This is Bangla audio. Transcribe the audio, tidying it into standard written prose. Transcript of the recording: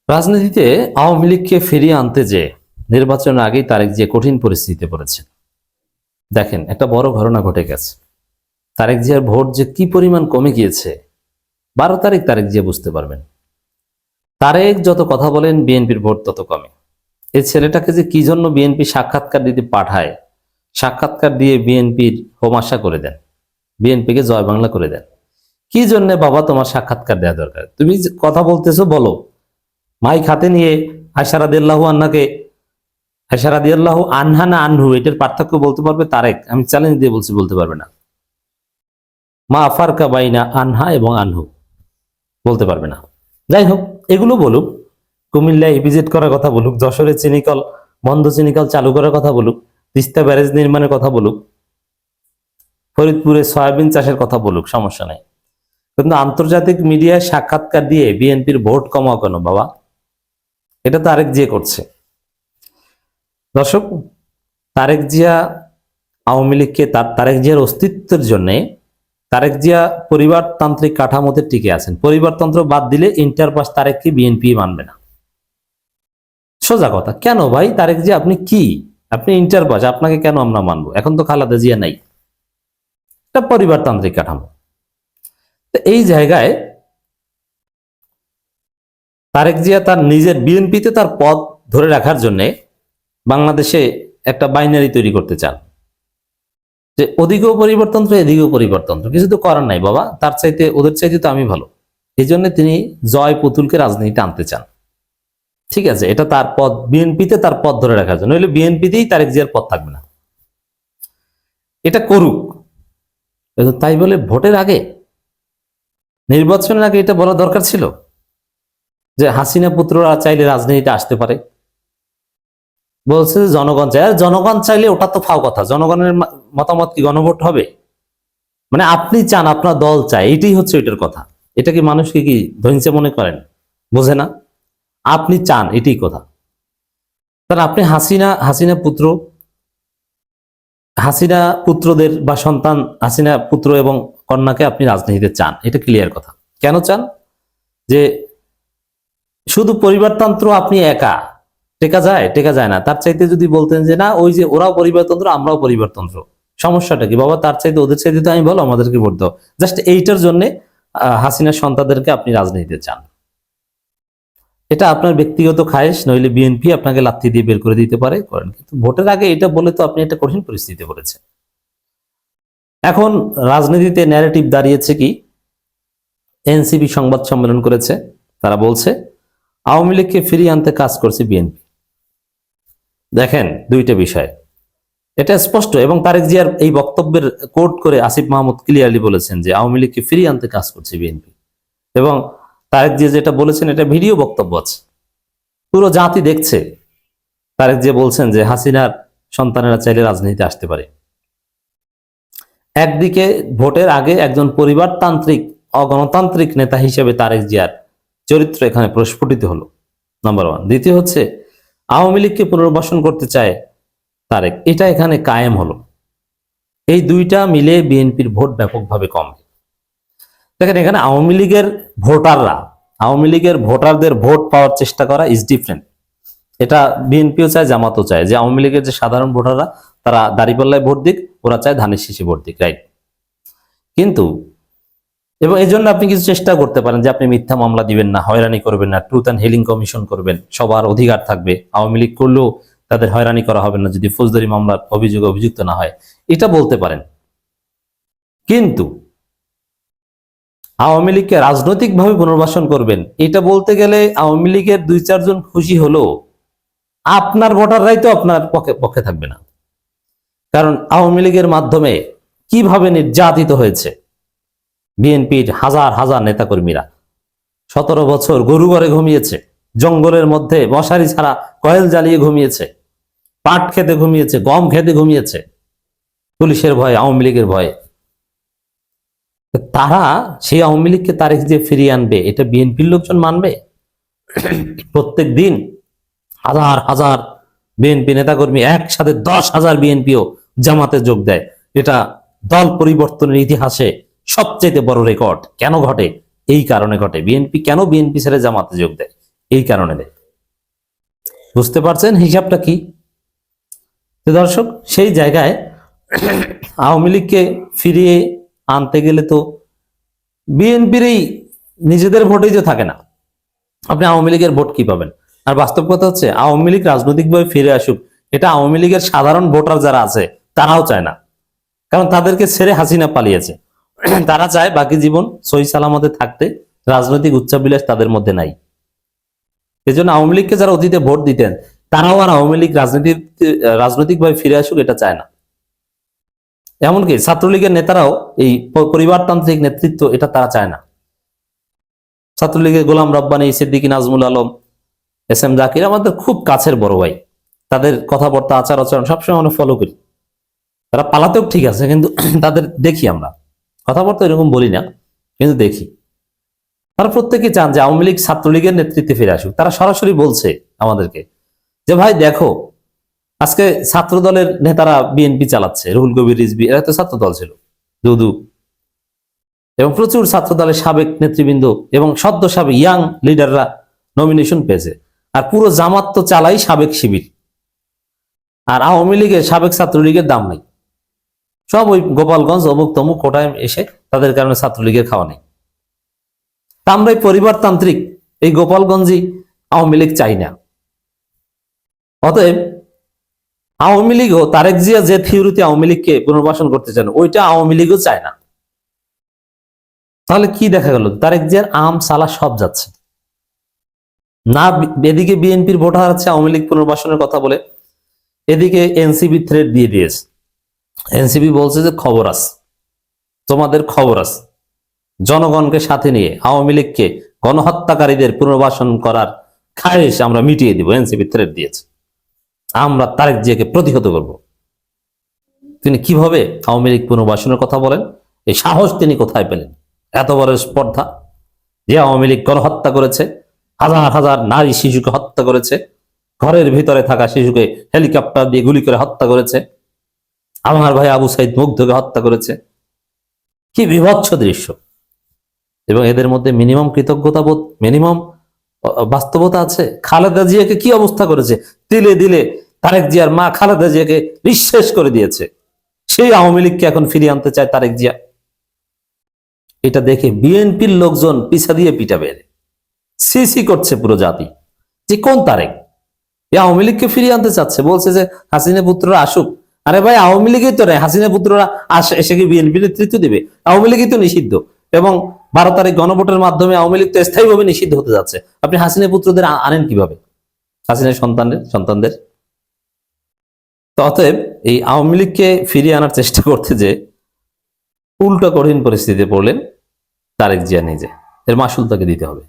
রাজনীতিতে আওয়ামী লীগকে ফিরিয়ে আনতে যে নির্বাচনের আগেই তারেক জিয়া কঠিন পরিস্থিতিতে পড়েছেন। দেখেন, একটা বড় ঘটনা ঘটে গেছে। তারেক জিয়ার ভোট যে কি পরিমাণ কমে গিয়েছে 12 তারিখ তারেক জিয়া বুঝতে পারবেন। তারেক যত কথা বলেন বিএনপির ভোট তত কমে। এই ছেলেটাকে যে কি জন্য বিএনপি সাক্ষাৎকার দিতে পাঠায়, সাক্ষাৎকার দিয়ে বিএনপির হোমাশা করে দেন, বিএনপিকে জয় বাংলা করে দেন। কি জন্য বাবা তোমার সাক্ষাৎকার দেওয়া দরকার? তুমি যে কথা বলতেছো বলো, মাইক হাতে নিয়ে আয়সা রাদিয়াল্লাহু আনহাকে, আয়সা রাদিয়াল্লাহু আনহা না আনহু এটার পার্থক্য বলতে পারবে তারেক? আমি চ্যালেঞ্জ দিয়ে বলছি, বলতে পারবে না। মা ফারকা বাইনা আনহা এবং আনহু বলতে পারবে না। যাই হোক, এগুলো বলুক, কুমিল্লায় ইপিজেড করার কথা বলুক, যশোরে চিনিকল বন্ধ চিনিকল চালু করার কথা বলুক, তিস্তা ব্যারেজ নির্মাণের কথা বলুক, ফরিদপুরে সয়াবিন চাষের কথা বলুক, সমস্যা নাই। কিন্তু আন্তর্জাতিক মিডিয়ায় সাক্ষাৎকার দিয়ে বিএনপির ভোট কমাও কেন বাবা? এটা তারেক জিয়া করছে। দর্শক, তারেক জিয়া আওয়ামী লীগকে তারেক জিয়ার অস্তিত্বের জন্য তারেক জিয়া পরিবারতান্ত্রিক কাঠামোতে টিকে আছেন। পরিবারতন্ত্র বাদ দিলে ইন্টার পাস তারেককে বিএনপি মানবে না। সোজা কথা। কেন ভাই তারেক জিয়া আপনি কি? আপনি ইন্টার পাস, আপনাকে কেন আমরা মানবো? এখন তো খালেদা জিয়া নাই, এটা পরিবারতান্ত্রিক কাঠামো। তো এই জায়গায় তারেক জিয়া তার নিজের বিএনপিতে তার পদ ধরে রাখার জন্য বাংলাদেশে একটা বাইনারি তৈরি করতে চান, যে ওদিকেও পরিবর্তন্ত্র এদিকেও পরিবর্তন্ত্র। কিছু তো করার নাই বাবা, তার চাইতে ওদের চাইতে তো আমি ভালো। এই জন্য তিনি জয় পুতুলকে রাজনীতিতে আনতে চান। ঠিক আছে, এটা তার পদ, বিএনপিতে তার পদ ধরে রাখার জন্য। নইলে বিএনপিতেই তারেক জিয়ার পদ থাকবে না। এটা করুক, তাই বলে ভোটের আগে, নির্বাচনের আগে এটা বলা দরকার ছিল যে হাসিনা পুত্ররা চাইলে রাজনীতিতে আসতে পারে। বলছে জনগণ চায়, আর জনগণ চাইলে ওটা তো ফাও কথা। জনগণের মতামত কি গণভোট হবে? মানে আপনি চান, আপনার দল চায়, এটাই হচ্ছে ওইটার কথা। এটা কি মানুষকে কি ধৈর্য মনে করেন? বোঝে না? আপনি চান, এটাই কথা। কারণ আপনি হাসিনা পুত্রদের বা সন্তান, হাসিনা পুত্র এবং কন্যাকে আপনি রাজনীতিতে চান, এটা ক্লিয়ার কথা। কেন চান? যে শুধু পরিবারতন্ত্র আপনি একা টেকা যায়? টেকা যায় না। তার চাইতে যদি বলতেন যে না, ওই যে ওরাও পরিবারতন্ত্র আমরাও পরিবারতন্ত্র, সমস্যাটা কি বাবা? তার চাইতে ওদের চাইতে তো আমি বলো আমাদেরকে ভোট দাও। জাস্ট এইটার জন্য হাসিনার সন্তানদেরকে আপনি রাজনীতিতে চান। এটা আপনার ব্যক্তিগত খায়েশ, নইলে বিএনপি আপনাকে লাথি দিয়ে বের করে দিতে পারে, করেন। কিন্তু ভোটের আগে এটা বলে তো আপনি একটা কঠিন পরিস্থিতিতে পড়েছেন। এখন রাজনীতিতে ন্যারেটিভ দাঁড়িয়েছে কি? এনসিপি সংবাদ সম্মেলন করেছে, তারা বলছে আওয়ামী লীগকে ফিরিয়ে আনতে কাজ করছে বিএনপি। দেখেন, দুইটা বিষয় এটা স্পষ্ট, এবং তারেক জিয়ার এই বক্তব্যের কোট করে আসিফ মাহমুদ ক্লিয়ারলি বলেছেন যে আওয়ামী লীগকে ফিরিয়ে আনতে কাজ করছে বিএনপি। এবং তারেক জিয়া যেটা বলেছেন এটা ভিডিও বক্তব্য আছে, পুরো জাতি দেখছে। তারেক জিয়া বলছেন যে হাসিনার সন্তানেরা চাইলে রাজনীতিতে আসতে পারে। একদিকে ভোটের আগে একজন পরিবারতান্ত্রিক অগণতান্ত্রিক নেতা হিসেবে তারেক জিয়ার চরিত্র এখানে প্রস্ফুটিত হলো, নাম্বার ওয়ান। দ্বিতীয় হচ্ছে আওয়ামী লীগকে পুনর্বাসন করতে চায় তারেক, এটা এখানে কায়েম হলো। এই দুইটা মিলে বিএনপির ভোট ব্যাপকভাবে কমে। দেখেন, এখানে আওয়ামী লীগের ভোটারদের ভোট পাওয়ার চেষ্টা করা ইজ ডিফারেন্ট। এটা বিএনপিও চায়, জামাতও চায় যে আওয়ামী লীগের যে সাধারণ ভোটাররা তারা দাঁড়িপাল্লায় ভোট দিক, ওরা চায় ধানের শীষে ভোট দিক, রাইট? কিন্তু এবং এই জন্য আপনি কিছু চেষ্টা করতে পারেন যে আপনি মিথ্যা মামলা দিবেন না, হয়রানি করবেন না, ট্রুথ অ্যান্ড হিলিং কমিশন করবেন, সবার অধিকার থাকবে। আওয়ামী লীগ করলেও তাদের হয়রানি করা হবে না যদি ফৌজদারি মামলার অভিযোগে অভিযুক্ত না হয়, এটা বলতে পারেন। কিন্তু আওয়ামী লীগকে রাজনৈতিকভাবে পুনর্বাসন করবেন, এটা বলতে গেলে আওয়ামী লীগের 2-4 জন খুশি হলো আপনার ভোটাররাই তো আপনার পক্ষে থাকবে না। কারণ আওয়ামী লীগের মাধ্যমে কিভাবে নির্যাতিত হয়েছে বিএনপির হাজার হাজার নেতাকর্মীরা। 17 বছর গরু ঘরে ঘুমিয়েছে, জঙ্গলের মধ্যে মশারি ছাড়া কয়েল জ্বালিয়ে ঘুমিয়েছে, পাট খেতে ঘুমিয়েছে, গম খেতে ঘুমিয়েছে, পুলিশের ভয়ে, আওয়ামী লীগের ভয়ে। তারা সেই আওয়ামী লীগকে তারেক যে ফিরিয়ে আনবে, এটা বিএনপির লোকজন মানবে? প্রত্যেক দিন হাজার হাজার বিএনপি নেতাকর্মী একসাথে 10,000 বিএনপিও জামাতে যোগ দেয়। এটা দল পরিবর্তনের ইতিহাসে সবচেয়ে বড় রেকর্ড। কেন ঘটে? এই কারণে ঘটে। বিএনপি কেন বিএনপি ছেড়ে জামাতে যোগ দেয়? এই কারণে দেয়। বুঝতে পারছেন হিসাবটা কি? তো দর্শক, সেই জায়গায় আওয়ামী লীগকে ফিরিয়ে আনতে গেলে তো বিএনপিরই নিজেদের ভোটেই তো থাকে না, আপনি আওয়ামী লীগের ভোট কি পাবেন? আর বাস্তব কথা হচ্ছে, আওয়ামী লীগ রাজনৈতিকভাবে ফিরে আসুক, এটা আওয়ামী লীগের সাধারণ ভোটার যারা আছে তারাও চায় না, কারণ তাদেরকে ছেড়ে হাসিনা পালিয়েছে। তারা চায় বাকি জীবন সহি সালামতে থাকতে, রাজনৈতিক উচ্চাবিলাস তাদের মধ্যে নাই। এজন্য আওয়ামী লীগকে যারা অতীতে ভোট দিতেন তারাও আর আওয়ামী লীগ রাজনৈতিকভাবে ফিরে আসুক এটা চায় না। এমনকি ছাত্রলীগের নেতারাও এই পরিবারতান্ত্রিক নেতৃত্ব এটা তারা চায় না। ছাত্রলীগের গোলাম রব্বানী, সিদ্দিকী নাজমুল আলম, এস এম জাকির আমাদের খুব কাছের বড় ভাই, তাদের কথাবার্তা আচার আচরণ সবসময় আমরা ফলো করি। তারা পালাতেও ঠিক আছে, কিন্তু তাদের দেখি আমরা, কথাবার্তা এরকম বলি না, কিন্তু দেখি তারা প্রত্যেকে চান যে আওয়ামী লীগ ছাত্রলীগের নেতৃত্বে ফিরে আসুক। তারা সরাসরি বলছে আমাদেরকে যে ভাই দেখো, আজকে ছাত্র দলের নেতারা বিএনপি চালাচ্ছে, রুহুল কবির রিজভী এরা তো ছাত্র দল ছিল, দুদু এবং প্রচুর ছাত্র দলের সাবেক নেতৃবৃন্দ এবং সদ্য সাবেক ইয়াং লিডাররা নমিনেশন পেয়েছে। আর পুরো জামাত তো চালাই সাবেক শিবির, আর আওয়ামী লীগের সাবেক ছাত্রলীগের দাম নেই, সব ওই গোপালগঞ্জ অমুক তমুক কোটায় এসে তাদের কারণে ছাত্রলীগের খাওয়া নেই। তা আমরা এই পরিবারতান্ত্রিক এই গোপালগঞ্জই আওয়ামী লীগ চাই না। অতএব আওয়ামী লীগও তারেক জিয়া যে থিওরিতে আওয়ামী লীগকে পুনর্বাসন করতে চান ওইটা আওয়ামী লীগও চায় না। তাহলে কি দেখা গেল? তারেক জিয়ার আম সালা সব যাচ্ছে না, এদিকে বিএনপির ভোট হারাচ্ছে আওয়ামী লীগ পুনর্বাসনের কথা বলে, এদিকে এনসিবি থ্রেট দিয়ে দিয়েছে। এনসিবি বলছে যে খবর আছে, তোমাদের খবর আছে, জনগণকে সাথে নিয়ে আওয়ামী লীগকে গণহত্যাকারীদের পুনর্বাসন করার খায়েশ আমরা মিটিয়ে দিব। এনসিবি থ্রেট দিয়েছে, আমরা তারেক জিয়াকে প্রতিহত করব। তিনি কিভাবে আওয়ামী লীগ পুনর্বাসনের কথা বলেন? এই সাহস তিনি কোথায় পেলেন? এত বড় স্পর্ধা যে আওয়ামী লীগ গণহত্যা করেছে, হাজার হাজার নারী শিশুকে হত্যা করেছে, ঘরের ভিতরে থাকা শিশুকে হেলিকপ্টার দিয়ে গুলি করে হত্যা করেছে, আমার ভাই আবু সাইদ মুগ্ধকে হত্যা করেছে। কি বিভৎস দৃশ্য! এবং এদের মধ্যে মিনিমাম কৃতজ্ঞতাবোধ, মিনিমাম বাস্তবতা আছে? খালেদা জিয়াকে কি অবস্থা করেছে, তিলে দিলে তারেক জিয়ার মা খালেদা জিয়াকে নিঃশেষ করে দিয়েছে। সেই আওয়ামী লীগকে এখন ফিরিয়ে আনতে চায় তারেক জিয়া। এটা দেখে বিএনপির লোকজন পিছা দিয়ে পিটা বেড়ে সিসি করছে পুরো জাতি, যে কোন তারেক এই আওয়ামী লীগকে ফিরিয়ে আনতে চাচ্ছে, বলছে যে হাসিনা পুত্ররা আসুক। আরে ভাই, আওয়ামী লীগই তো নেই, হাসিনা পুত্ররা এসে কি বিএনপি নেতৃত্ব দিবে? আওয়ামী লীগই তো নিষিদ্ধ, এবং 12 তারিখ গণভোটের মাধ্যমে আওয়ামী লীগ তো স্থায়ীভাবে নিষিদ্ধ হতে যাচ্ছে। আপনি হাসিনা পুত্রদের আনেন কিভাবে? হাসিনার সন্তানদের। তো অতএব এই আওয়ামী লীগকে ফিরিয়ে আনার চেষ্টা করতে যে উল্টো কঠিন পরিস্থিতিতে পড়লেন তারেক জিয়া নিজে, এর মাসুল তাকে দিতে হবে।